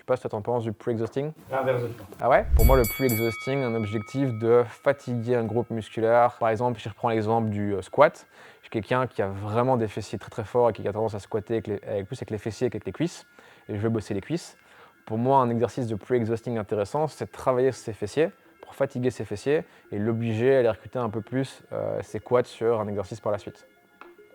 sais pas ce que t'en penses du pre-exhausting. L'inverse de toi. Ah ouais? Pour moi, le pre-exhausting, un objectif de fatiguer un groupe musculaire. Par exemple, si je reprends l'exemple du squat, j'ai quelqu'un qui a vraiment des fessiers très très forts et qui a tendance à squatter plus avec les fessiers qu'avec les cuisses, et je veux bosser les cuisses. Pour moi, un exercice de pre-exhausting intéressant, c'est de travailler ses fessiers pour fatiguer ses fessiers et l'obliger à aller recruter un peu plus ses quads sur un exercice par la suite.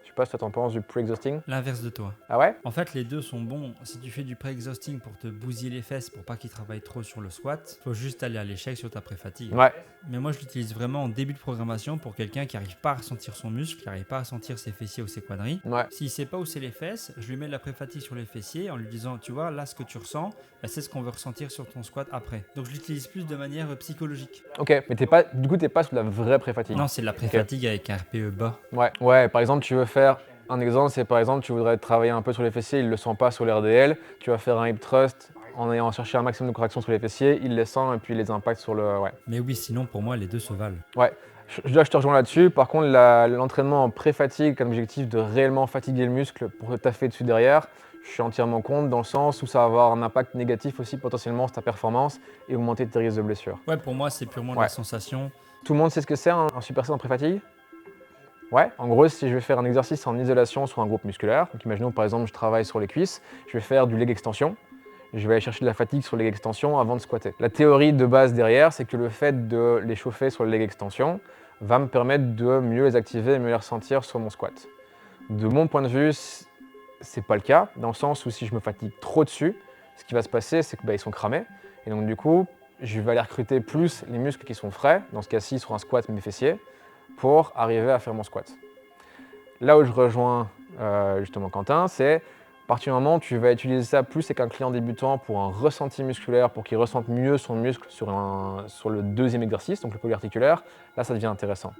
Je sais pas ce que t'en penses du pre-exhausting. L'inverse de toi. Ah ouais? En fait, les deux sont bons. Si tu fais du pré-exhausting pour te bousiller les fesses, pour pas qu'ils travaillent trop sur le squat, faut juste aller à l'échec sur ta pré-fatigue. Ouais. Mais moi, je l'utilise vraiment en début de programmation pour quelqu'un qui n'arrive pas à ressentir son muscle, qui n'arrive pas à sentir ses fessiers ou ses quadris. Ouais. S'il sait pas où c'est les fesses, je lui mets de la pré-fatigue sur les fessiers en lui disant, tu vois, là, ce que tu ressens, bah, c'est ce qu'on veut ressentir sur ton squat après. Donc, je l'utilise plus de manière psychologique. Ok, mais du coup, t'es pas sous la vraie pré-fatigue. Non, c'est de la pré-fatigue avec un RPE bas. Ouais. Ouais, par exemple, tu veux faire un exemple, c'est par exemple, tu voudrais travailler un peu sur les fessiers, il ne le sent pas sur l'RDL. Tu vas faire un hip thrust en ayant cherché un maximum de correction sur les fessiers, il les sent et puis il les impacte sur le. Ouais. Mais oui, sinon, pour moi, les deux se valent. Ouais. Je te rejoins là-dessus. Par contre, l'entraînement en pré-fatigue, comme objectif de réellement fatiguer le muscle pour te taffer dessus derrière, je suis entièrement contre dans le sens où ça va avoir un impact négatif aussi potentiellement sur ta performance et augmenter tes risques de blessure. Ouais, pour moi, c'est purement de la sensation. Tout le monde sait ce que c'est un superset en pré-fatigue? Ouais, en gros, si je vais faire un exercice en isolation sur un groupe musculaire, donc imaginons par exemple je travaille sur les cuisses, je vais faire du leg extension, je vais aller chercher de la fatigue sur le leg extension avant de squatter. La théorie de base derrière, c'est que le fait de les chauffer sur le leg extension va me permettre de mieux les activer et mieux les ressentir sur mon squat. De mon point de vue, c'est pas le cas, dans le sens où si je me fatigue trop dessus, ce qui va se passer, c'est qu'ils sont cramés, et donc du coup, je vais aller recruter plus les muscles qui sont frais, dans ce cas-ci sur un squat mes fessiers, pour arriver à faire mon squat. Là où je rejoins justement Quentin, c'est à partir du moment où tu vas utiliser ça plus avec un client débutant pour un ressenti musculaire, pour qu'il ressente mieux son muscle sur le deuxième exercice, donc le polyarticulaire, là ça devient intéressant.